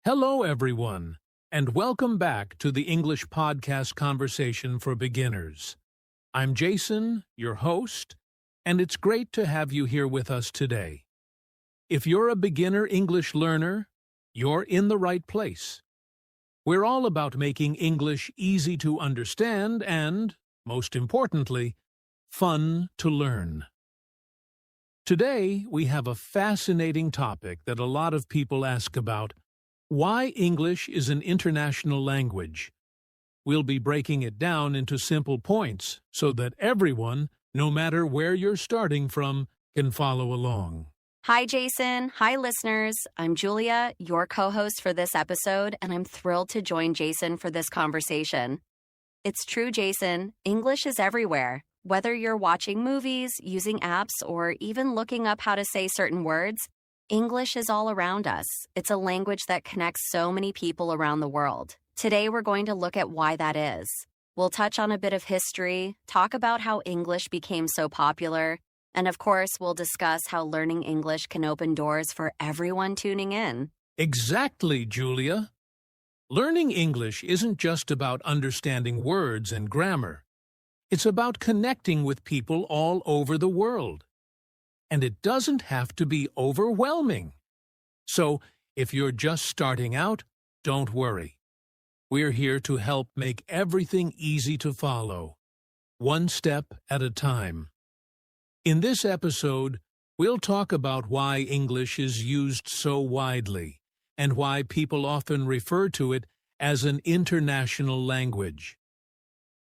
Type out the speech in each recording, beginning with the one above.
Hello, everyone, and welcome back to the English Podcast Conversation for Beginners. I'm Jason, your host, and it's great to have you here with us today. If you're a beginner English learner, you're in the right place. We're all about making English easy to understand and, most importantly, fun to learn. Today, we have a fascinating topic that a lot of people ask about: why English is an international language. We'll be breaking it down into simple points so that everyone, no matter where you're starting from, can follow along. Hi, Jason. Hi, listeners. I'm Julia, your co-host for this episode, and I'm thrilled to join Jason for this conversation. It's true, Jason. English is everywhere. Whether you're watching movies, using apps, or even looking up how to say certain words, English is all around us. It's a language that connects so many people around the world. Today, we're going to look at why that is. We'll touch on a bit of history, talk about how English became so popular, and of course, we'll discuss how learning English can open doors for everyone tuning in. Exactly, Julia. Learning English isn't just about understanding words and grammar. It's about connecting with people all over the world. And it doesn't have to be overwhelming. So, if you're just starting out, don't worry. We're here to help make everything easy to follow, one step at a time. In this episode, we'll talk about why English is used so widely and why people often refer to it as an international language.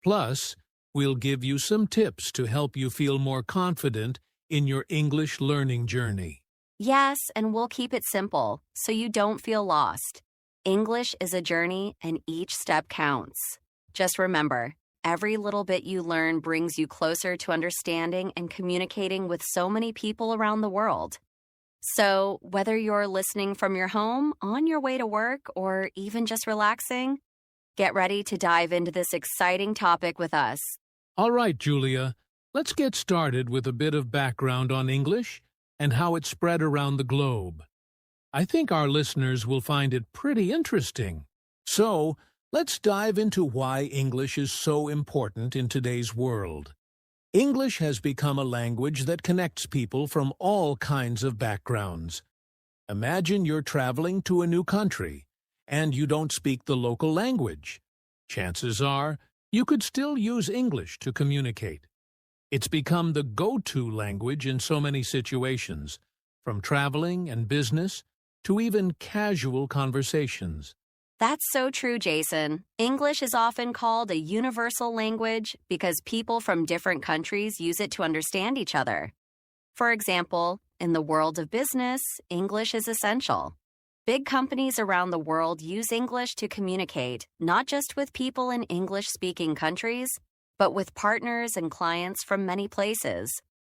Plus, we'll give you some tips to help you feel more confident in your English learning journey. Yes, and we'll keep it simple so you don't feel lost. English is a journey and each step counts. Just remember, every little bit you learn brings you closer to understanding and communicating with so many people around the world. So, whether you're listening from your home, on your way to work, or even just relaxing, get ready to dive into this exciting topic with us. All right, Julia, let's get started with a bit of background on English and how it spread around the globe. I think our listeners will find it pretty interesting. So, let's dive into why English is so important in today's world. English has become a language that connects people from all kinds of backgrounds. Imagine you're traveling to a new country, and you don't speak the local language. Chances are, you could still use English to communicate. It's become the go-to language in so many situations, from traveling and business to even casual conversations. That's so true, Jason. English is often called a universal language because people from different countries use it to understand each other. For example, in the world of business, English is essential. Big companies around the world use English to communicate, not just with people in English-speaking countries, but with partners and clients from many places.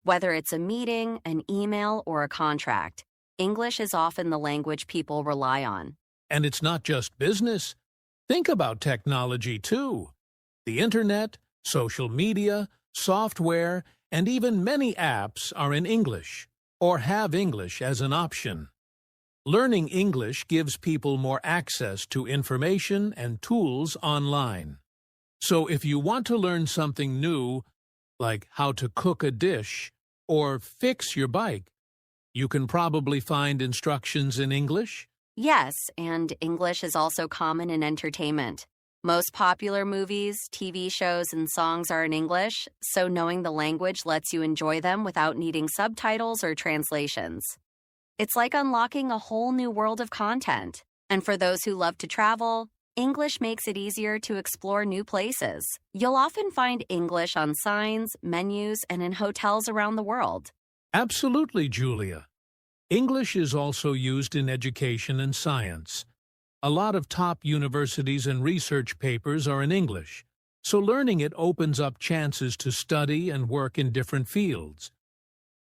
Whether it's a meeting, an email, or a contract, English is often the language people rely on. And it's not just business. Think about technology, too. The internet, social media, software, and even many apps are in English, or have English as an option. Learning English gives people more access to information and tools online. So if you want to learn something new, like how to cook a dish or fix your bike, you can probably find instructions in English. Yes, and English is also common in entertainment. Most popular movies, TV shows, and songs are in English, so knowing the language lets you enjoy them without needing subtitles or translations. It's like unlocking a whole new world of content. And for those who love to travel, English makes it easier to explore new places. You'll often find English on signs, menus, and in hotels around the world. Absolutely, Julia. English is also used in education and science. A lot of top universities and research papers are in English, so learning it opens up chances to study and work in different fields.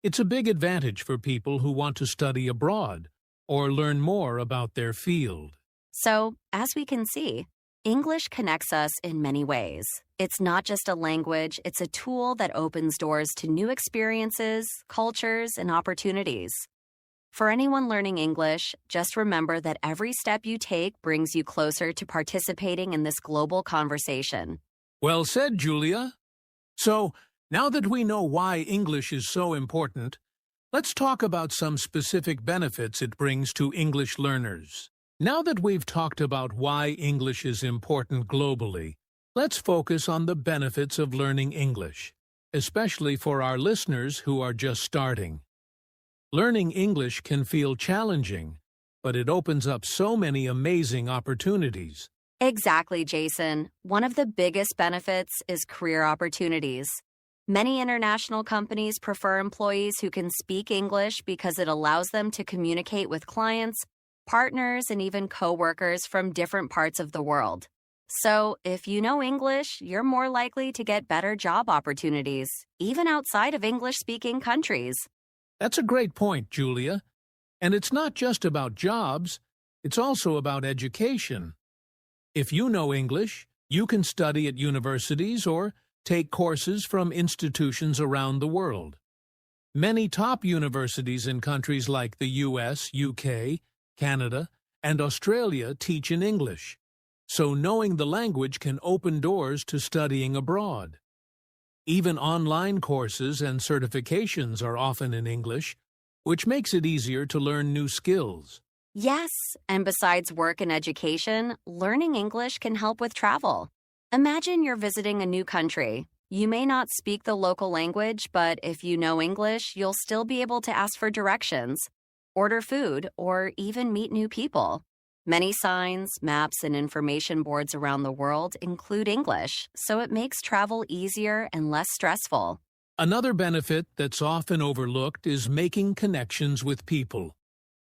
It's a big advantage for people who want to study abroad or learn more about their field. So, as we can see, English connects us in many ways. It's not just a language, it's a tool that opens doors to new experiences, cultures, and opportunities. For anyone learning English, just remember that every step you take brings you closer to participating in this global conversation. Well said, Julia. So, now that we know why English is so important, let's talk about some specific benefits it brings to English learners. Now that we've talked about why English is important globally, let's focus on the benefits of learning English, especially for our listeners who are just starting. Learning English can feel challenging, but it opens up so many amazing opportunities. Exactly, Jason. One of the biggest benefits is career opportunities. Many international companies prefer employees who can speak English because it allows them to communicate with clients, partners, and even coworkers from different parts of the world. So, if you know English, you're more likely to get better job opportunities, even outside of English-speaking countries. That's a great point, Julia. And it's not just about jobs, it's also about education. If you know English, you can study at universities or take courses from institutions around the world. Many top universities in countries like the US, UK, Canada, and Australia teach in English, so knowing the language can open doors to studying abroad. Even online courses and certifications are often in English, which makes it easier to learn new skills. Yes, and besides work and education, learning English can help with travel. Imagine you're visiting a new country. You may not speak the local language, but if you know English, you'll still be able to ask for directions, order food, or even meet new people. Many signs, maps, and information boards around the world include English, so it makes travel easier and less stressful. Another benefit that's often overlooked is making connections with people.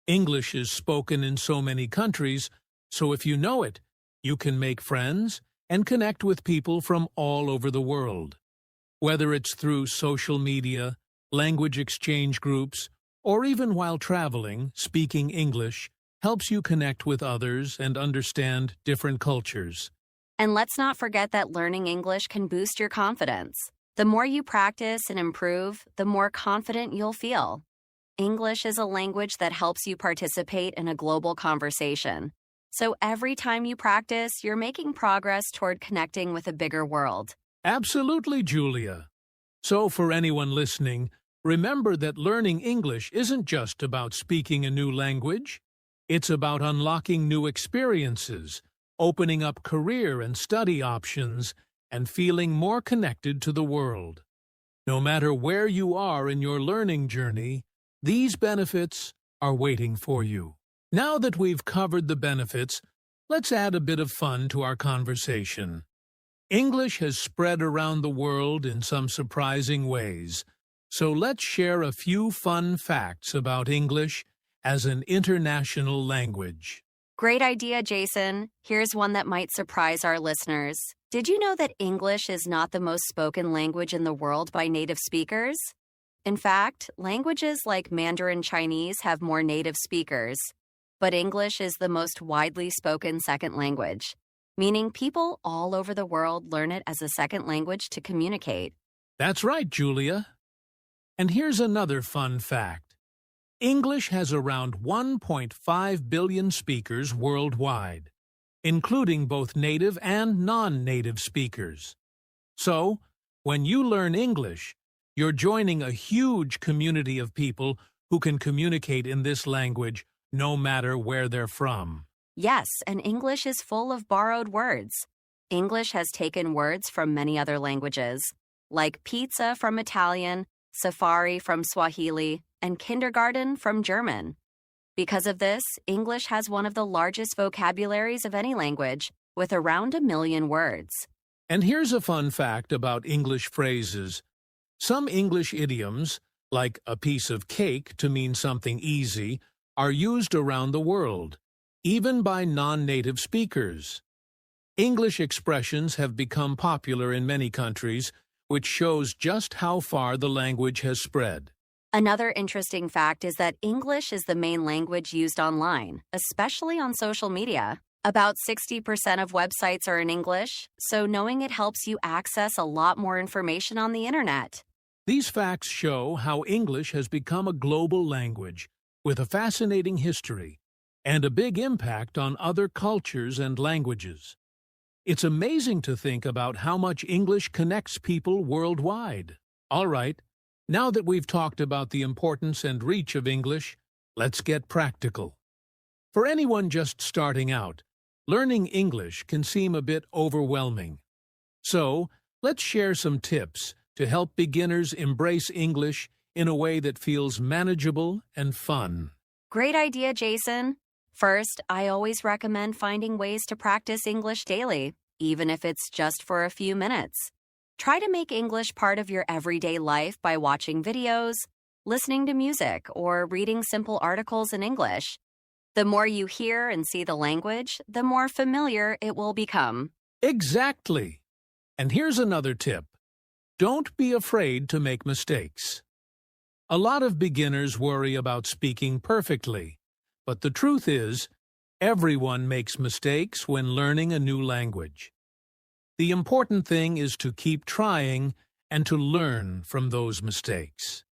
English is spoken in so many countries, so if you know it, you can make friends and connect with people from all over the world. Whether it's through social media, language exchange groups, or even while traveling, speaking English helps you connect with others and understand different cultures. And let's not forget that learning English can boost your confidence. The more you practice and improve, the more confident you'll feel. English is a language that helps you participate in a global conversation. So every time you practice, you're making progress toward connecting with a bigger world. Absolutely, Julia. So for anyone listening, remember that learning English isn't just about speaking a new language. It's about unlocking new experiences, opening up career and study options, and feeling more connected to the world. No matter where you are in your learning journey, these benefits are waiting for you. Now that we've covered the benefits, let's add a bit of fun to our conversation. English has spread around the world in some surprising ways, so let's share a few fun facts about English as an international language. Great idea, Jason. Here's one that might surprise our listeners. Did you know that English is not the most spoken language in the world by native speakers? In fact, languages like Mandarin Chinese have more native speakers. But English is the most widely spoken second language, meaning people all over the world learn it as a second language to communicate. That's right, Julia. And here's another fun fact. English has around 1.5 billion speakers worldwide, including both native and non-native speakers. So, when you learn English, you're joining a huge community of people who can communicate in this language no matter where they're from. Yes, and English is full of borrowed words. English has taken words from many other languages, like pizza from Italian, safari from Swahili, and kindergarten from German. Because of this, English has one of the largest vocabularies of any language, with around 1 million words. And here's a fun fact about English phrases. Some English idioms, like a piece of cake to mean something easy, are used around the world, even by non-native speakers. English expressions have become popular in many countries, which shows just how far the language has spread. Another interesting fact is that English is the main language used online, especially on social media. About 60% of websites are in English, so knowing it helps you access a lot more information on the internet. These facts show how English has become a global language, with a fascinating history and a big impact on other cultures and languages. It's amazing to think about how much English connects people worldwide. All right, now that we've talked about the importance and reach of English, let's get practical. For anyone just starting out, learning English can seem a bit overwhelming. So, let's share some tips to help beginners embrace English in a way that feels manageable and fun. Great idea, Jason. First, I always recommend finding ways to practice English daily, even if it's just for a few minutes. Try to make English part of your everyday life by watching videos, listening to music, or reading simple articles in English. The more you hear and see the language, the more familiar it will become. Exactly. And here's another tip. Don't be afraid to make mistakes. A lot of beginners worry about speaking perfectly, but the truth is, everyone makes mistakes when learning a new language. The important thing is to keep trying and to learn from those mistakes.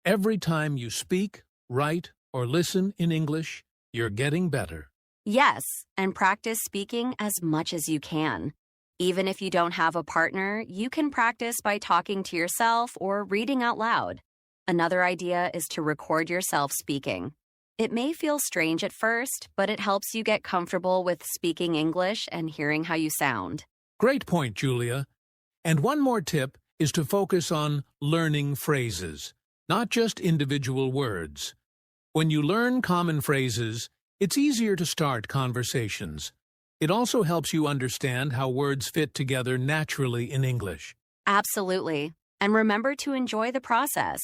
Every time you speak, write, or listen in English, you're getting better. Yes, and practice speaking as much as you can. Even if you don't have a partner, you can practice by talking to yourself or reading out loud. Another idea is to record yourself speaking. It may feel strange at first, but it helps you get comfortable with speaking English and hearing how you sound. Great point, Julia. And one more tip is to focus on learning phrases, not just individual words. When you learn common phrases, it's easier to start conversations. It also helps you understand how words fit together naturally in English. Absolutely. And remember to enjoy the process.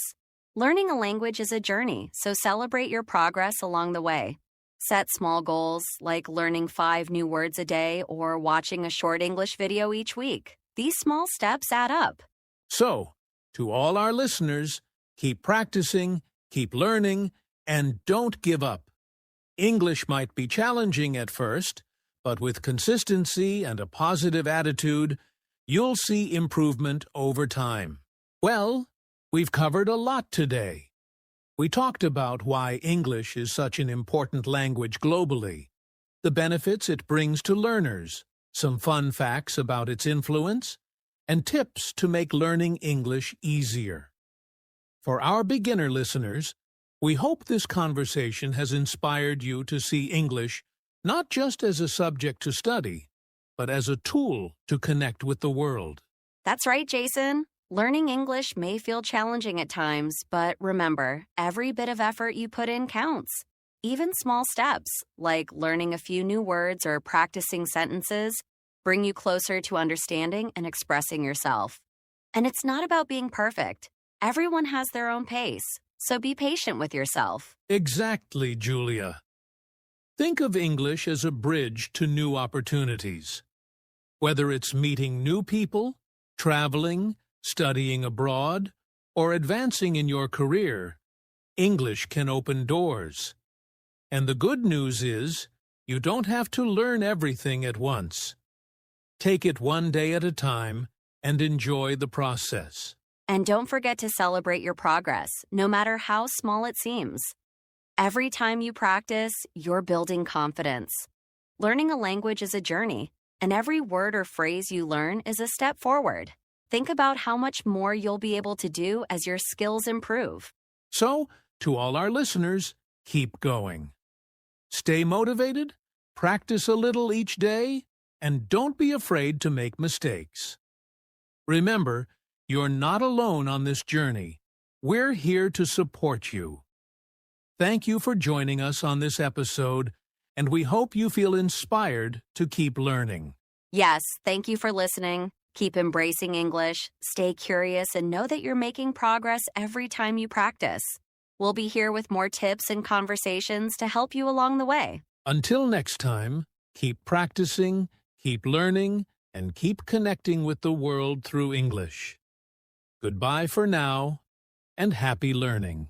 Learning a language is a journey, so celebrate your progress along the way. Set small goals, like learning 5 new words a day or watching a short English video each week. These small steps add up. So, to all our listeners, keep practicing, keep learning, and don't give up. English might be challenging at first, but with consistency and a positive attitude, you'll see improvement over time. Well, we've covered a lot today. We talked about why English is such an important language globally, the benefits it brings to learners, some fun facts about its influence, and tips to make learning English easier. For our beginner listeners, we hope this conversation has inspired you to see English not just as a subject to study, but as a tool to connect with the world. That's right, Jason. Learning English may feel challenging at times, but remember, every bit of effort you put in counts. Even small steps, like learning a few new words or practicing sentences, bring you closer to understanding and expressing yourself. And it's not about being perfect. Everyone has their own pace, so be patient with yourself. Exactly, Julia. Think of English as a bridge to new opportunities. Whether it's meeting new people, traveling, studying abroad, or advancing in your career, English can open doors. And the good news is, you don't have to learn everything at once. Take it one day at a time and enjoy the process. And don't forget to celebrate your progress, no matter how small it seems. Every time you practice, you're building confidence. Learning a language is a journey, and every word or phrase you learn is a step forward. Think about how much more you'll be able to do as your skills improve. So, to all our listeners, keep going. Stay motivated, practice a little each day, and don't be afraid to make mistakes. Remember, you're not alone on this journey. We're here to support you. Thank you for joining us on this episode, and we hope you feel inspired to keep learning. Yes, thank you for listening. Keep embracing English, stay curious, and know that you're making progress every time you practice. We'll be here with more tips and conversations to help you along the way. Until next time, keep practicing, keep learning, and keep connecting with the world through English. Goodbye for now, and happy learning.